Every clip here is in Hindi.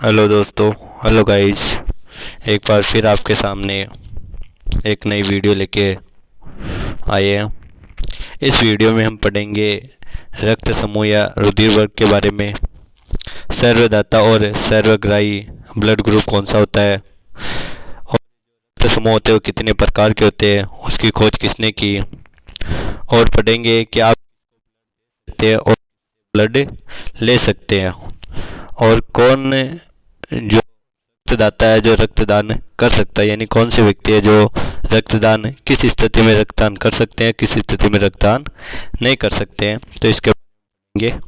हेलो दोस्तों। Hello guys. एक बार फिर आपके सामने एक नई वीडियो लेके आए हैं। इस वीडियो में हम पढ़ेंगे रक्त समूह या रुधिर वर्ग के बारे में। सर्वदाता और सर्वग्राही ब्लड ग्रुप कौन सा होता है और रक्त समूह होते हैं वो कितने प्रकार के होते हैं, उसकी खोज किसने की। और पढ़ेंगे कि आप सकते हैं और ब्लड ले सकते हैं, और कौन जो रक्तदाता है जो रक्तदान कर सकता है, यानी कौन से व्यक्ति है जो रक्तदान किस स्थिति में रक्तदान कर सकते हैं, किस स्थिति में रक्तदान नहीं कर सकते हैं। तो इसके बारे में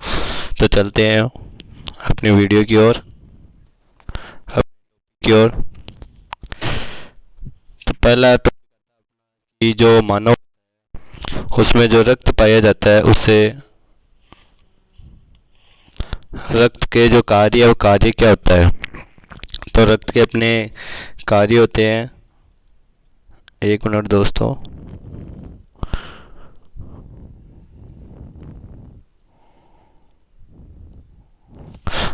तो चलते हैं अपनी वीडियो की ओर तो पहला टॉपिक जो मानव, उसमें जो रक्त पाया जाता है उससे रक्त के जो कार्य है वो कार्य क्या होता है। तो रक्त के अपने कार्य होते हैं। एक मिनट दोस्तों।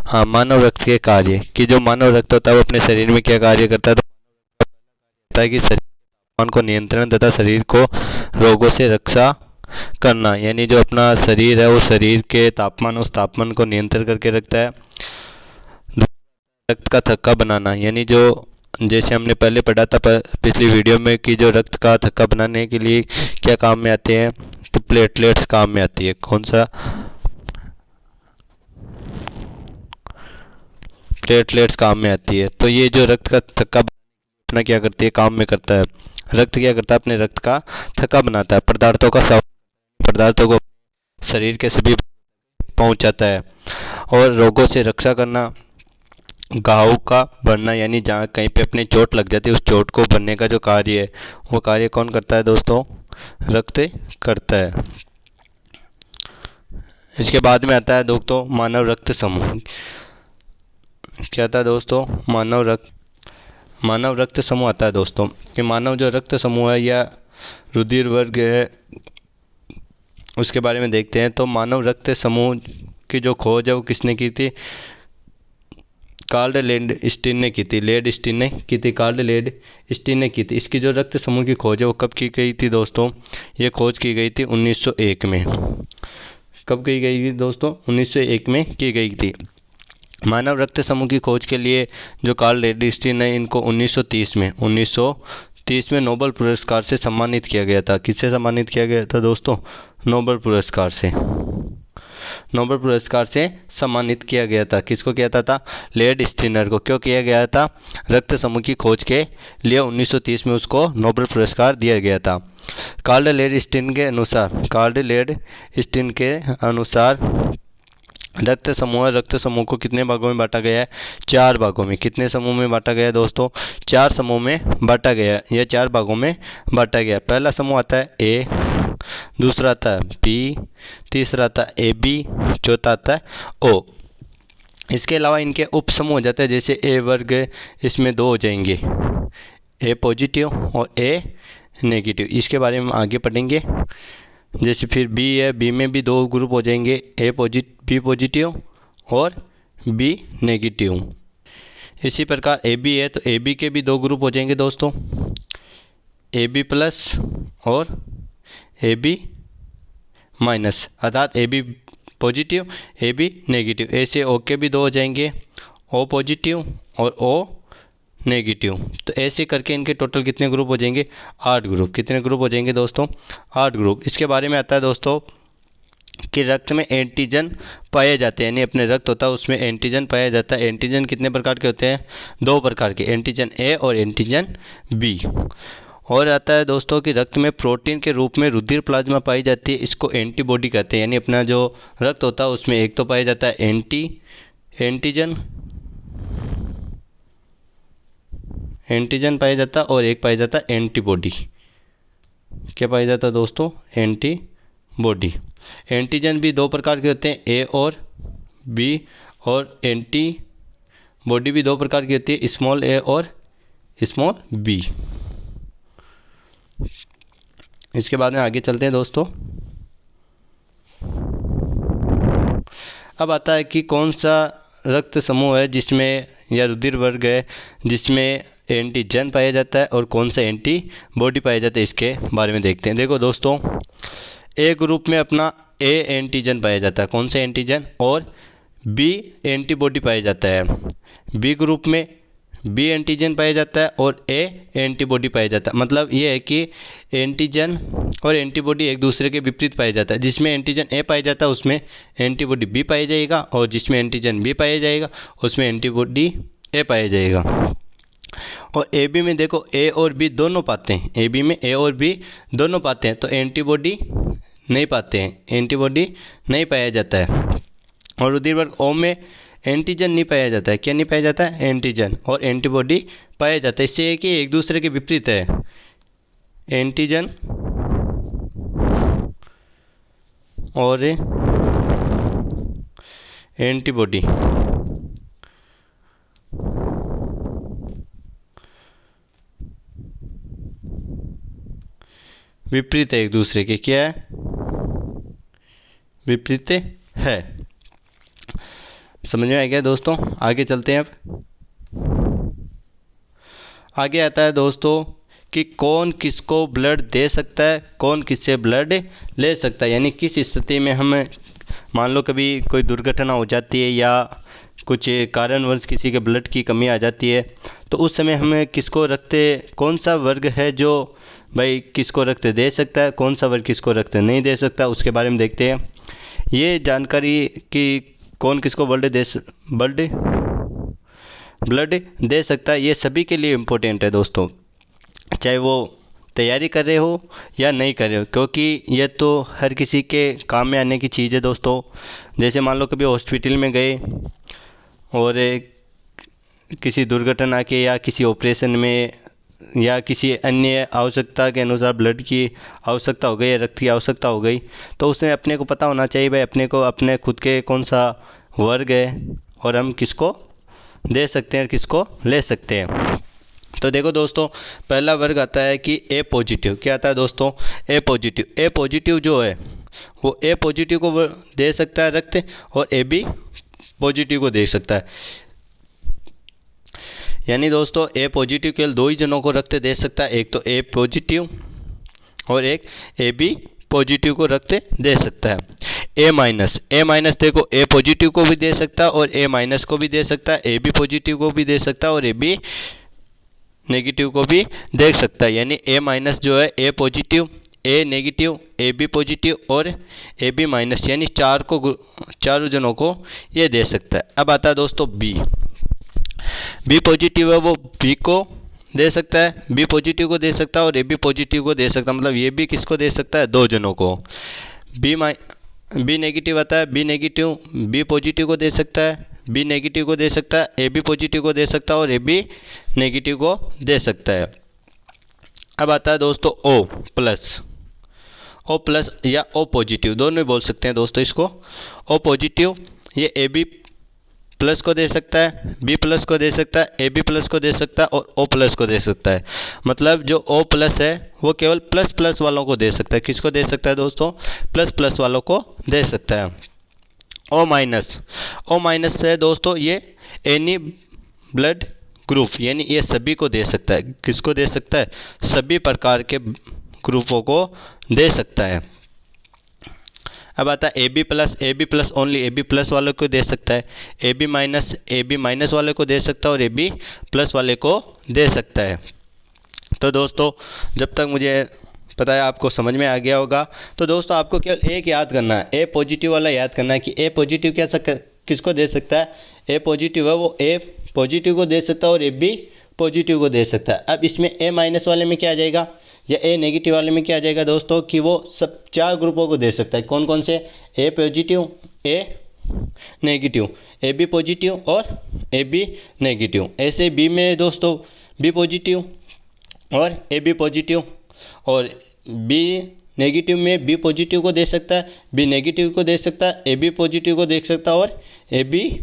हाँ, मानव रक्त के कार्य कि जो मानव रक्त होता है वो अपने शरीर में क्या कार्य करता है। तो होता है कि शरीर तापमान को नियंत्रण तथा शरीर को रोगों से रक्षा करना, यानी जो अपना शरीर है वो शरीर के तापमान, उस तापमान को नियंत्रण करके रखता है। रक्त का थक्का बनाना, यानी जो जैसे हमने पहले पढ़ा था पिछली वीडियो में कि जो रक्त का थक्का बनाने के लिए क्या काम में आते हैं, तो प्लेटलेट्स काम में आती है। कौन सा? प्लेटलेट्स काम में आती है। तो ये जो रक्त का थक्का अपना क्या करती है, काम में करता है। रक्त क्या करता है, अपने रक्त का थक्का बनाता है, पदार्थों को शरीर के सभी पहुंचाता है, और रोगों से रक्षा करना, घाव का भरना, यानी जहाँ कहीं पे अपनी चोट लग जाती है उस चोट को भरने का जो कार्य है वो कार्य कौन करता है दोस्तों? रक्त करता है। इसके बाद में आता है दोस्तों मानव रक्त समूह। क्या आता है दोस्तों? मानव रक्त समूह आता है दोस्तों कि मानव जो रक्त समूह है या रुधिर वर्ग है उसके बारे में देखते हैं। तो मानव रक्त समूह की जो खोज है वो किसने की थी? कार्ल लेडस्टीन ने की थी। कार्ल लेडस्टीन ने की थी। इसकी जो रक्त समूह की खोज है वो कब की गई थी दोस्तों? ये खोज की गई थी 1901 में। कब की गई थी दोस्तों? 1901 में की गई थी। मानव रक्त समूह की खोज के लिए जो कार्ल लेडस्टीन ने, इनको 1930 में नोबेल पुरस्कार से सम्मानित किया गया था। किससे सम्मानित किया गया था दोस्तों? नोबेल पुरस्कार से। नोबेल पुरस्कार से सम्मानित किया गया था। किसको किया था? लेडस्टीनर को। क्यों किया गया था? रक्त समूह की खोज के लिए 1930 में उसको नोबेल पुरस्कार दिया गया था। कार्ल लेडस्टीन के अनुसार रक्त समूह को कितने भागों में बांटा गया है? 4 भागों में। कितने समूह में बांटा गया है दोस्तों? 4 समूह में बांटा गया है। यह 4 भागों में बांटा गया है। पहला समूह आता है ए, दूसरा आता है बी, तीसरा आता है ए बी, चौथा आता है ओ। इसके अलावा इनके उप समूह हो जाते हैं। जैसे ए वर्ग, इसमें 2 हो जाएंगे, ए पॉजिटिव और ए नेगेटिव। इसके बारे में आगे पढ़ेंगे। जैसे फिर बी है, बी में भी 2 ग्रुप हो जाएंगे, बी पॉजिटिव और बी नेगेटिव। इसी प्रकार ए बी है तो ए बी के भी 2 ग्रुप हो जाएंगे दोस्तों, ए बी प्लस और ए बी माइनस, अर्थात A B positive A B negative. ऐसे ओ के भी 2 हो जाएंगे, ओ पॉजिटिव और ओ नेगेटिव। तो ऐसे करके इनके टोटल कितने ग्रुप हो जाएंगे? 8 ग्रुप। कितने ग्रुप हो जाएंगे दोस्तों? 8 ग्रुप। इसके बारे में आता है दोस्तों कि रक्त में एंटीजन पाए जाते हैं, यानी अपने रक्त होता है उसमें एंटीजन पाया जाता है। एंटीजन कितने प्रकार के होते हैं? 2 प्रकार के, एंटीजन ए और एंटीजन बी। और आता है दोस्तों कि रक्त में प्रोटीन के रूप में रुधिर प्लाज्मा पाई जाती है, इसको एंटीबॉडी कहते हैं। यानी अपना जो रक्त होता है उसमें एक तो पाया जाता है एंटीजन पाया जाता है और एक पाया जाता है एंटीबॉडी। क्या पाया जाता है दोस्तों? एंटीबॉडी। एंटीजन भी 2 प्रकार के होते हैं, ए और बी, और एंटीबॉडी भी 2 प्रकार की होती है, स्मॉल ए और स्मॉल बी। इसके बाद में आगे चलते हैं दोस्तों। अब आता है कि कौन सा रक्त समूह है जिसमें या रुधिर वर्ग है जिसमें एंटीजन पाया जाता है और कौन सा एंटीबॉडी पाया जाता है, इसके बारे में देखते हैं। देखो दोस्तों, ए ग्रुप में अपना ए एंटीजन पाया जाता है, कौन सा एंटीजन, और बी एंटीबॉडी पाया जाता है। बी ग्रुप में बी एंटीजन पाया जाता है और ए एंटीबॉडी पाया जाता है। मतलब ये है कि एंटीजन और एंटीबॉडी एक दूसरे के विपरीत पाया जाता है। जिसमें एंटीजन ए पाया जाता है उसमें एंटीबॉडी बी पाया जाएगा, और जिसमें एंटीजन बी पाया जाएगा उसमें एंटीबॉडी ए पाया जाएगा। और ए बी में देखो ए और बी दोनों पाते हैं, ए बी में ए और बी दोनों पाते हैं, तो एंटीबॉडी नहीं पाते हैं, एंटीबॉडी नहीं पाया जाता है। और रुधिर वर्ग ओ में एंटीजन नहीं पाया जाता है, क्या नहीं पाया जाता है, एंटीजन, और एंटीबॉडी पाया जाता है। इससे कि एक दूसरे के विपरीत है, एंटीजन और एंटीबॉडी विपरीत है एक दूसरे के, क्या है, विपरीत है। समझ में आ गया दोस्तों? आगे चलते हैं। अब आगे आता है दोस्तों कि कौन किसको ब्लड दे सकता है, कौन किससे ब्लड ले सकता है। यानी किस स्थिति में हम, मान लो कभी कोई दुर्घटना हो जाती है या कुछ कारणवश किसी के ब्लड की कमी आ जाती है, तो उस समय हमें किसको रखते, कौन सा वर्ग है जो भाई किसको रखते दे सकता है, कौन सा वर्ग किसको रखते नहीं दे सकता, उसके बारे में देखते हैं। ये जानकारी कि कौन किसको ब्लड दे सकता है, ये सभी के लिए इम्पोर्टेंट है दोस्तों, चाहे वो तैयारी कर रहे हो या नहीं कर रहे हो, क्योंकि ये तो हर किसी के काम में आने की चीज़ है दोस्तों। जैसे मान लो कभी हॉस्पिटल में गए और किसी दुर्घटना के या किसी ऑपरेशन में या किसी अन्य आवश्यकता के अनुसार ब्लड की आवश्यकता हो गई या रक्त की आवश्यकता हो गई, तो उसमें अपने को पता होना चाहिए भाई अपने को अपने खुद के कौन सा वर्ग है और हम किसको दे सकते हैं, किसको ले सकते हैं। तो देखो दोस्तों, पहला वर्ग आता है कि ए पॉजिटिव। क्या आता है दोस्तों? ए पॉजिटिव। ए पॉजिटिव जो है वो ए पॉजिटिव को दे सकता है रक्त, और ए बी पॉजिटिव को दे सकता है। यानी दोस्तों ए पॉजिटिव केवल दो ही जनों को रक्त दे सकता है, एक तो ए पॉजिटिव और एक ए बी पॉजिटिव को रक्त दे सकता है। ए माइनस देखो ए पॉजिटिव को भी दे सकता है और ए माइनस को भी दे सकता है, ए बी पॉजिटिव को भी दे सकता है और ए बी नेगेटिव को भी दे सकता है। यानी ए माइनस जो है A positive, A negative, A B positive और ए बी माइनस, यानी चारों जनों को ये दे सकता है। अब आता है दोस्तों बी पॉजिटिव है, वो बी को दे सकता है, बी पॉजिटिव को दे सकता है और ए बी पॉजिटिव को दे सकता है। मतलब ये भी किसको दे सकता है? दो जनों को। बी नेगेटिव आता है, बी नेगेटिव बी पॉजिटिव को दे सकता है, बी नेगेटिव को दे सकता है, ए बी पॉजिटिव को दे सकता है और ए बी नेगेटिव को दे सकता है। अब आता है दोस्तों ओ प्लस या ओ पॉजिटिव, दोनों बोल सकते हैं दोस्तों इसको। ओ पॉजिटिव ये ए बी प्लस को दे सकता है, बी प्लस को दे सकता है, ए बी प्लस को दे सकता है और ओ प्लस को दे सकता है। मतलब जो ओ प्लस है वो केवल प्लस वालों को दे सकता है। किसको दे सकता है दोस्तों? प्लस वालों को दे सकता है। ओ माइनस है दोस्तों, ये एनी ब्लड ग्रुप, यानी ये सभी को दे सकता है। किसको दे सकता है? सभी प्रकार के ग्रुपों को दे सकता है। अब आता है A B plus only A B plus वाले को दे सकता है, ए बी माइनस वाले को दे सकता है और ए बी प्लस वाले को दे सकता है। तो दोस्तों जब तक मुझे पता है आपको समझ में आ गया होगा, तो दोस्तों आपको केवल एक याद करना है, ए पॉजिटिव वाला याद करना है कि ए पॉजिटिव किसको दे सकता है? ए पॉजिटिव है वो ए पॉजिटिव को दे सकता है और ए बी पॉजिटिव को दे सकता है। अब इसमें ए माइनस वाले में क्या आ जाएगा या ए नेगेटिव वाले में क्या आ जाएगा दोस्तों कि वो सब चार ग्रुपों को दे सकता है। कौन कौन से? A positive, A negative, A B positive और ए बी नेगेटिव। ऐसे बी में दोस्तों बी पॉजिटिव और ए बी पॉजिटिव, और बी नेगेटिव में बी पॉजिटिव को दे सकता है, बी नेगेटिव को दे सकता है, ए बी पॉजिटिव को दे सकता है और ए बी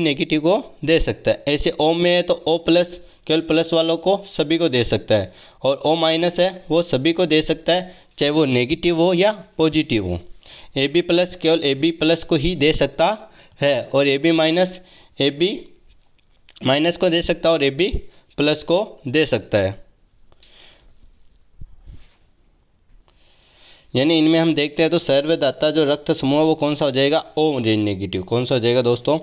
नेगेटिव को दे सकता है। ऐसे ओ में है तो ओ प्लस केवल प्लस वालों को सभी को दे सकता है, और ओ माइनस है वो सभी को दे सकता है चाहे वो नेगेटिव हो या पॉजिटिव हो। ए बी प्लस केवल ए बी प्लस को ही दे सकता है, और A B minus A B minus को दे सकता है और ए बी प्लस को दे सकता है। यानी इनमें हम देखते हैं तो सर्वदाता जो रक्त समूह है वो कौन सा हो जाएगा, ओ नेगेटिव। कौन सा हो जाएगा दोस्तों,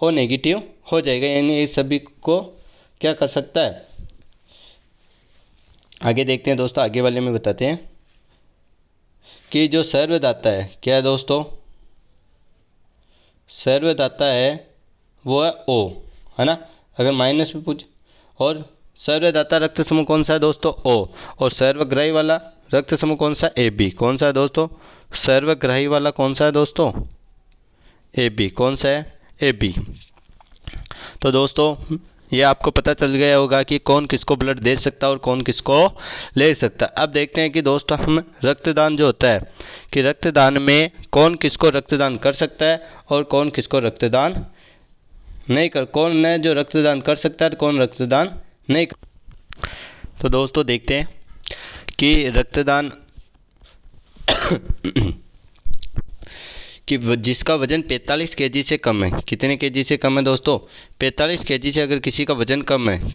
ओ नेगेटिव हो जाएगा। यानी इस सभी को क्या कर सकता है। आगे देखते हैं दोस्तों, आगे वाले में बताते हैं कि जो सर्वदाता है क्या है दोस्तों, सर्वदाता है वो है ओ, है ना। अगर माइनस में पूछ, और सर्वदाता रक्त समूह कौन सा है दोस्तों, ओ। और सर्वग्राही वाला रक्त समूह कौन सा, ए बी। कौन सा है दोस्तों, सर्वग्राही वाला कौन सा है दोस्तों, ए बी। कौन सा है, ए बी। तो दोस्तों ये आपको पता चल गया होगा कि कौन किसको ब्लड दे सकता है और कौन किसको ले सकता है। अब देखते हैं कि दोस्तों हम रक्तदान जो होता है कि रक्तदान में कौन किसको रक्तदान कर सकता है और कौन किसको रक्तदान नहीं कर, कौन है जो रक्तदान कर सकता है, कौन रक्तदान नहीं कर। तो दोस्तों देखते हैं कि रक्तदान कि जिसका वजन 45 केजी से कम है, कितने केजी से कम है दोस्तों, 45 केजी से अगर किसी का वजन कम है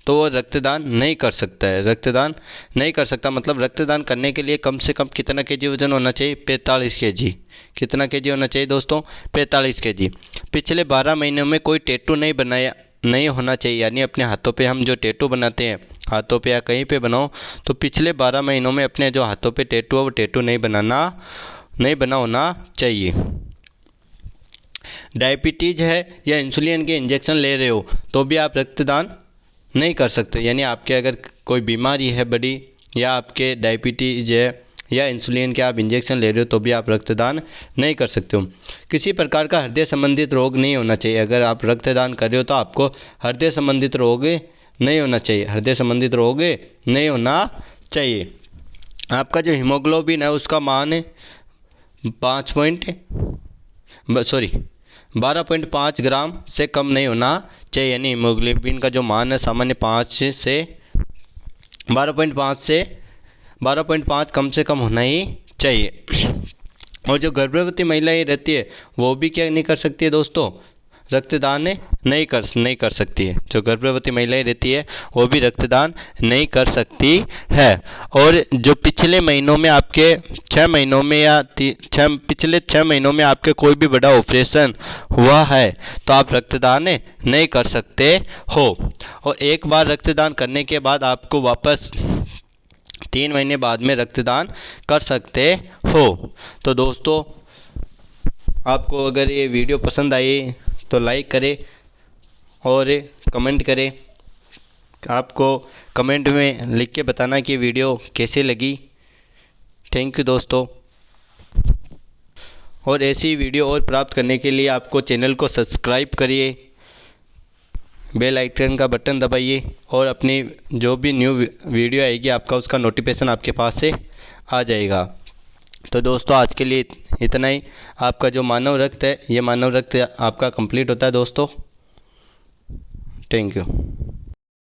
तो वो रक्तदान नहीं कर सकता है। रक्तदान नहीं कर सकता मतलब रक्तदान करने के लिए कम से कम कितना केजी वजन होना चाहिए, 45 केजी। कितना केजी होना चाहिए दोस्तों, 45 केजी। पिछले 12 महीनों में कोई टैटू नहीं होना चाहिए। यानी अपने हाथों पे हम जो टैटू बनाते हैं, हाथों पे या कहीं पे बनाओ, तो पिछले 12 महीनों में अपने जो हाथों पे टैटू है वो टैटू नहीं बना होना चाहिए। डायबिटीज़ है या इंसुलिन के इंजेक्शन ले रहे हो तो भी आप रक्तदान नहीं कर सकते। यानी आपके अगर कोई बीमारी है बड़ी, या आपके डायबिटीज़ है या इंसुलिन के आप इंजेक्शन ले रहे हो तो भी आप रक्तदान नहीं कर सकते हो। किसी प्रकार का हृदय संबंधित रोग नहीं होना चाहिए। अगर आप रक्तदान कर रहे हो तो आपको हृदय संबंधित रोग नहीं होना चाहिए, हृदय संबंधित रोग नहीं होना चाहिए। आपका जो हीमोग्लोबिन है उसका मान 12.5 ग्राम से कम नहीं होना चाहिए। यानी हीमोग्लोबिन का जो मान है सामान्य 12.5 कम से कम होना ही चाहिए। और जो गर्भवती महिलाएं रहती है वो भी क्या नहीं कर सकती है दोस्तों, रक्तदान नहीं कर सकती है। जो गर्भवती महिलाएं रहती है वो भी रक्तदान नहीं कर सकती है। और जो पिछले महीनों में आपके 6 महीनों में या पिछले 6 महीनों में आपके कोई भी बड़ा ऑपरेशन हुआ है तो आप रक्तदान नहीं कर सकते हो। और एक बार रक्तदान करने के बाद आपको वापस 3 महीने बाद में रक्तदान कर सकते हो। तो दोस्तों आपको अगर ये वीडियो पसंद आई तो लाइक करें और कमेंट करें। आपको कमेंट में लिख के बताना कि वीडियो कैसे लगी। थैंक यू दोस्तों। और ऐसी वीडियो और प्राप्त करने के लिए आपको चैनल को सब्सक्राइब करिए, बेल आइकन का बटन दबाइए और अपनी जो भी न्यू वीडियो आएगी आपका उसका नोटिफिकेशन आपके पास से आ जाएगा। तो दोस्तों आज के लिए इतना ही। आपका जो मानव रक्त है, ये मानव रक्त आपका कंप्लीट होता है दोस्तों। Thank you.